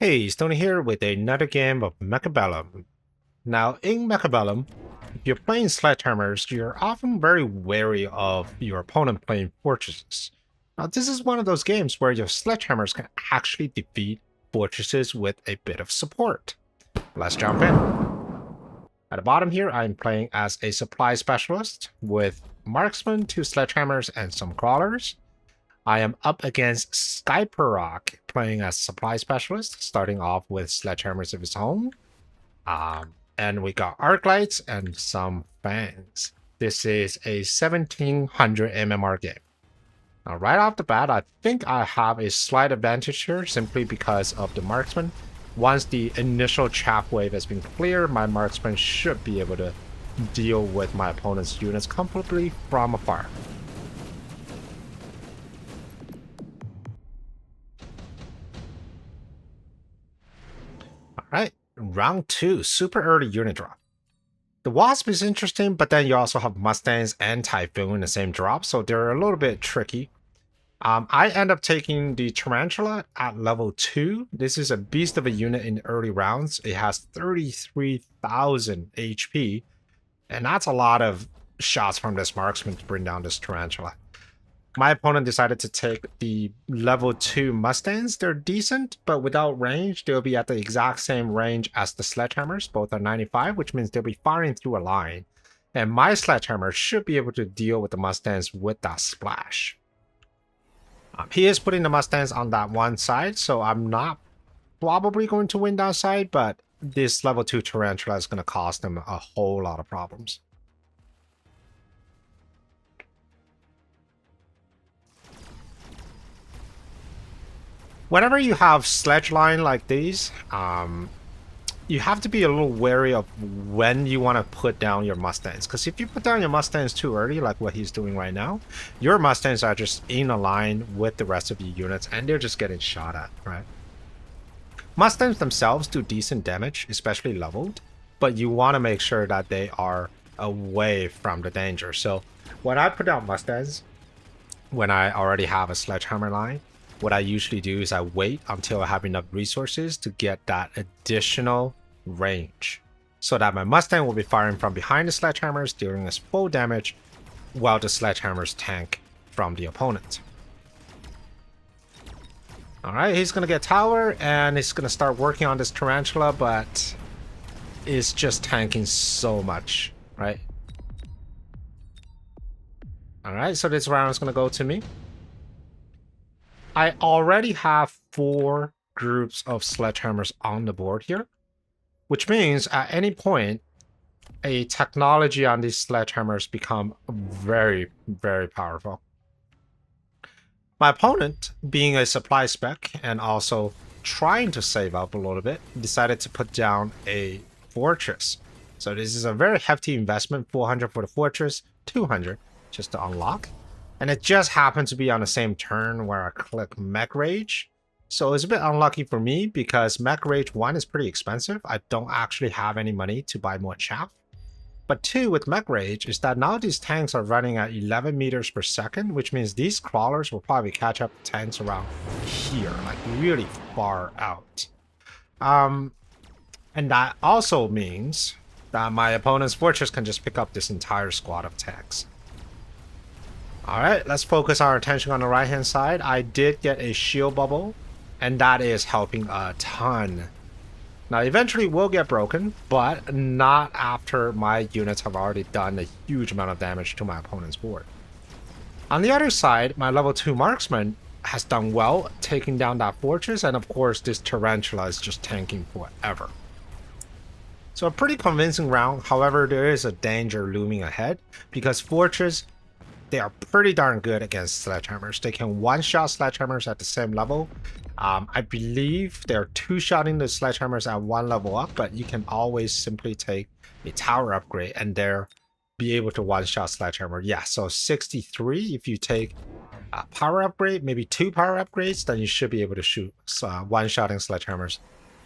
Hey, Stoney here with another game of Mechabellum. Now, in Mechabellum, if you're playing sledgehammers, you're often very wary of your opponent playing fortresses. Now, this is one of those games where your sledgehammers can actually defeat fortresses with a bit of support. Let's jump in. At the bottom here, I'm playing as a supply specialist with marksman, 2 sledgehammers, and some crawlers. I am up against Skyperock, playing as supply specialist, starting off with sledgehammers of his own. And we got arc lights and some fangs. This is a 1700 MMR game. Now, right off the bat, I think I have a slight advantage here simply because of the marksman. Once the initial chaff wave has been cleared, my marksman should be able to deal with my opponent's units comfortably from afar. Alright, round 2, super early unit drop. The Wasp is interesting, but then you also have Mustangs and Typhoon in the same drop, so they're a little bit tricky. I end up taking the Tarantula at level 2. This is a beast of a unit in early rounds. It has 33,000 HP, and that's a lot of shots from this marksman to bring down this Tarantula. My opponent decided to take the level 2 Mustangs. They're decent, but without range, they'll be at the exact same range as the sledgehammers. Both are 95, which means they'll be firing through a line. And my sledgehammer should be able to deal with the Mustangs with that splash. He is putting the Mustangs on that one side, so I'm not probably going to win that side, but this level 2 Tarantula is going to cause them a whole lot of problems. Whenever you have sledge line like these, you have to be a little wary of when you want to put down your Mustangs. Because if you put down your Mustangs too early, like what he's doing right now, your Mustangs are just in a line with the rest of the units, and they're just getting shot at, right? Mustangs themselves do decent damage, especially leveled, but you want to make sure that they are away from the danger. So when I put down Mustangs, when I already have a sledgehammer line, what I usually do is I wait until I have enough resources to get that additional range so that my Mustang will be firing from behind the sledgehammers, dealing us full damage while the sledgehammers tank from the opponent. Alright, he's going to get tower and he's going to start working on this Tarantula, but it's just tanking so much, right? Alright, so this round is going to go to me. I already have 4 groups of sledgehammers on the board here, which means at any point, a technology on these sledgehammers become very, very powerful. My opponent, being a supply spec and also trying to save up a little bit, decided to put down a fortress. So this is a very hefty investment, 400 for the fortress, 200 just to unlock. And it just happened to be on the same turn where I click Mech Rage. So it's a bit unlucky for me because Mech Rage 1 is pretty expensive. I don't actually have any money to buy more chaff. But 2 with Mech Rage is that now these tanks are running at 11 meters per second, which means these crawlers will probably catch up to tanks around here, like really far out. And that also means that my opponent's fortress can just pick up this entire squad of tanks. Alright, let's focus our attention on the right hand side. I did get a shield bubble, and that is helping a ton. Now eventually it will get broken, but not after my units have already done a huge amount of damage to my opponent's board. On the other side, my level 2 marksman has done well taking down that fortress, and of course this Tarantula is just tanking forever. So a pretty convincing round. However, there is a danger looming ahead because fortress, they are pretty darn good against sledgehammers. They can one-shot sledgehammers at the same level. I believe they're two-shotting the sledgehammers at 1 level up, but you can always simply take a tower upgrade and they're be able to one-shot sledgehammer. Yeah, so 63 if you take a power upgrade, maybe 2 power upgrades, then you should be able to shoot one-shotting sledgehammers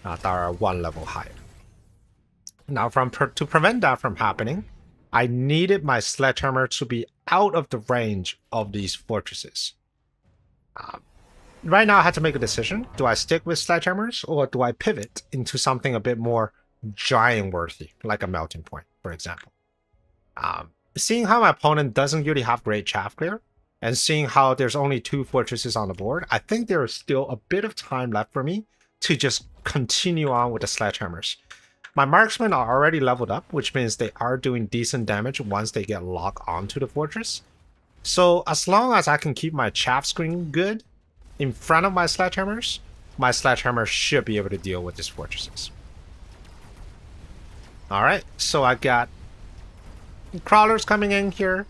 that are 1 level higher. Now, to prevent that from happening, I needed my sledgehammer to be out of the range of these fortresses. right now I had to make a decision. Do I stick with sledgehammers or do I pivot into something a bit more giant worthy, like a melting point, for example? Seeing how my opponent doesn't really have great chaff clear, and seeing how there's only 2 fortresses on the board, I think there is still a bit of time left for me to just continue on with the sledgehammers. My marksmen are already leveled up, which means they are doing decent damage once they get locked onto the fortress. So as long as I can keep my chaff screen good in front of my sledgehammers should be able to deal with these fortresses. Alright, so I got crawlers coming in here.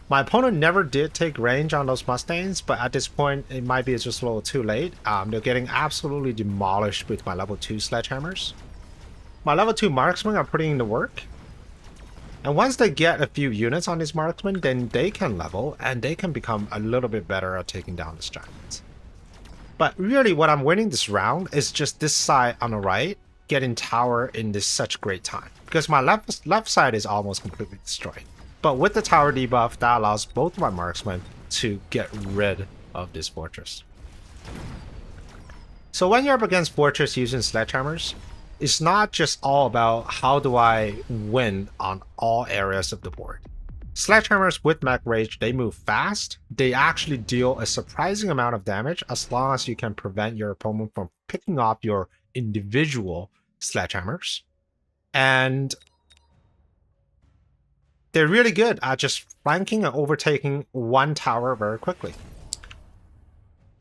My opponent never did take range on those Mustangs, but at this point, it might be just a little too late. They're getting absolutely demolished with my level 2 sledgehammers. My level 2 marksmen are putting in the work. And once they get a few units on these marksmen, then they can level, and they can become a little bit better at taking down these giants. But really, what I'm winning this round is just this side on the right, getting tower in this such great time. Because my left side is almost completely destroyed. But with the tower debuff, that allows both of my marksmen to get rid of this fortress. So when you're up against fortress using sledgehammers, it's not just all about how do I win on all areas of the board. Sledgehammers with mech rage, they move fast. They actually deal a surprising amount of damage as long as you can prevent your opponent from picking off your individual sledgehammers. And they're really good at just flanking and overtaking one tower very quickly.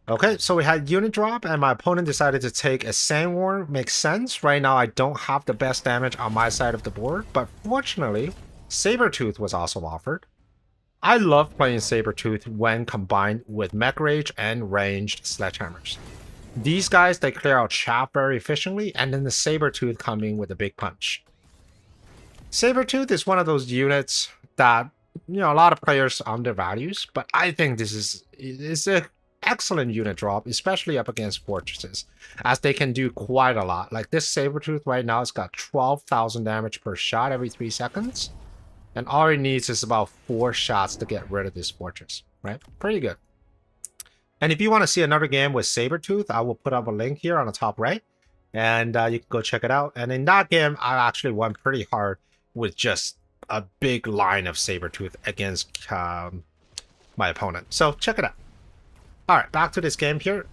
Okay, so we had unit drop and my opponent decided to take a Sandworm. Makes sense. Right now I don't have the best damage on my side of the board, but fortunately, Sabertooth was also offered. I love playing Sabertooth when combined with mech rage and ranged sledgehammers. These guys, they clear out chaff very efficiently, and then the Sabertooth coming with a big punch. Sabertooth is one of those units that, you know, a lot of players undervalues, but I think this is an excellent unit drop, especially up against fortresses, as they can do quite a lot. Like this Sabertooth right now has got 12,000 damage per shot every 3 seconds, and all it needs is about 4 shots to get rid of this fortress, right? Pretty good. And if you want to see another game with Sabertooth, I will put up a link here on the top right, and you can go check it out. And in that game, I actually won pretty hard with just a big line of Sabertooth against my opponent. So check it out. Alright, back to this game here.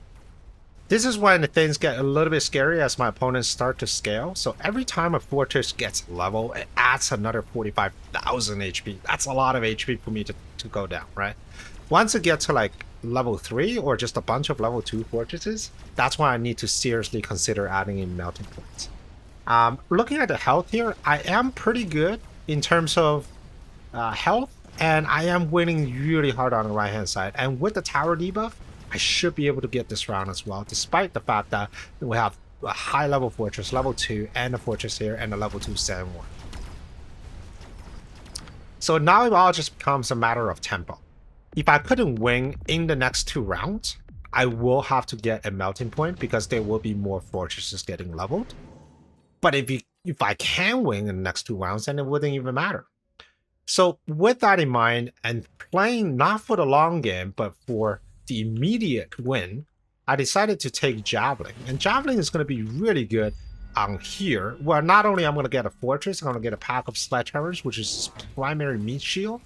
This is when things get a little bit scary as my opponents start to scale. So every time a fortress gets level, it adds another 45,000 HP. That's a lot of HP for me to go down, right? Once it gets to like level 3 or just a bunch of level 2 fortresses, that's when I need to seriously consider adding in melting points. Looking at the health here, I am pretty good in terms of health, and I am winning really hard on the right hand side. And with the tower debuff, I should be able to get this round as well, despite the fact that we have a high level fortress, level 2, and a fortress here, and a level 2 Sandworm. So now it all just becomes a matter of tempo. If I couldn't win in the next 2 rounds, I will have to get a melting point because there will be more fortresses getting leveled. But if I can win in the next 2 rounds, then it wouldn't even matter. So with that in mind, and playing not for the long game, but for the immediate win, I decided to take Javelin. And Javelin is going to be really good on here, where not only I'm going to get a fortress, I'm going to get a pack of sledgehammers, which is primary meat shield.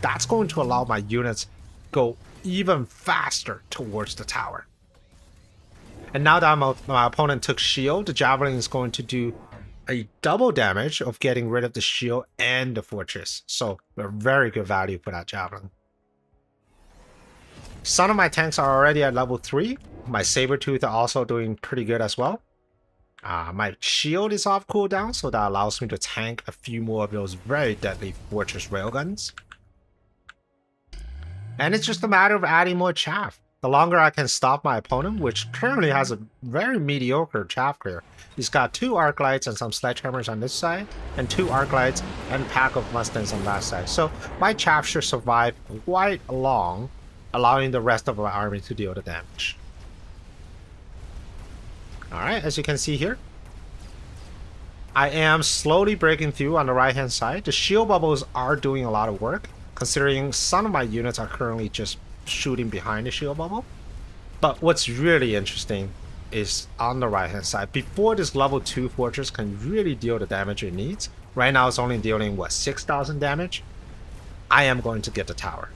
That's going to allow my units go even faster towards the tower. And now that my opponent took shield, the Javelin is going to do a double damage of getting rid of the shield and the fortress. So a very good value for that Javelin. Some of my tanks are already at level 3. My Sabertooth are also doing pretty good as well. My shield is off cooldown, so that allows me to tank a few more of those very deadly fortress railguns. And it's just a matter of adding more chaff. The longer I can stop my opponent, which currently has a very mediocre chaff clear. He's got 2 Arclights and some sledgehammers on this side, and 2 Arclights and a pack of Mustangs on that side. So my chaff should survive quite long, allowing the rest of my army to deal the damage. Alright, as you can see here, I am slowly breaking through on the right hand side. The shield bubbles are doing a lot of work, considering some of my units are currently just shooting behind the shield bubble. But what's really interesting is on the right hand side. Before this level 2 fortress can really deal the damage it needs, right now it's only dealing, what, 6,000 damage? I am going to get the tower.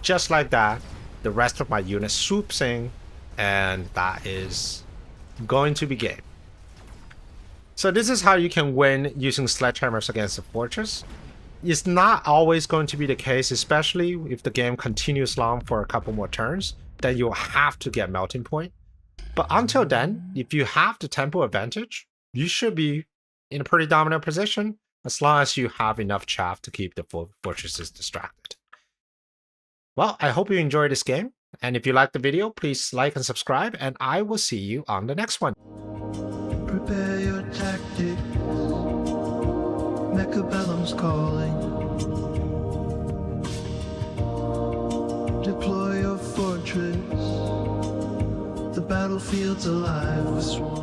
Just like that, the rest of my unit swoops in, and that is going to be game. So this is how you can win using sledgehammers against the fortress. It's not always going to be the case, especially if the game continues long for a couple more turns, then you'll have to get melting point. But until then, if you have the tempo advantage, you should be in a pretty dominant position as long as you have enough chaff to keep the fortresses distracted. Well, I hope you enjoyed this game, and if you liked the video, please like and subscribe, and I will see you on the next one. Prepare your tactics, Mechabellum's calling. Deploy your fortress, the battlefield's alive with swarms.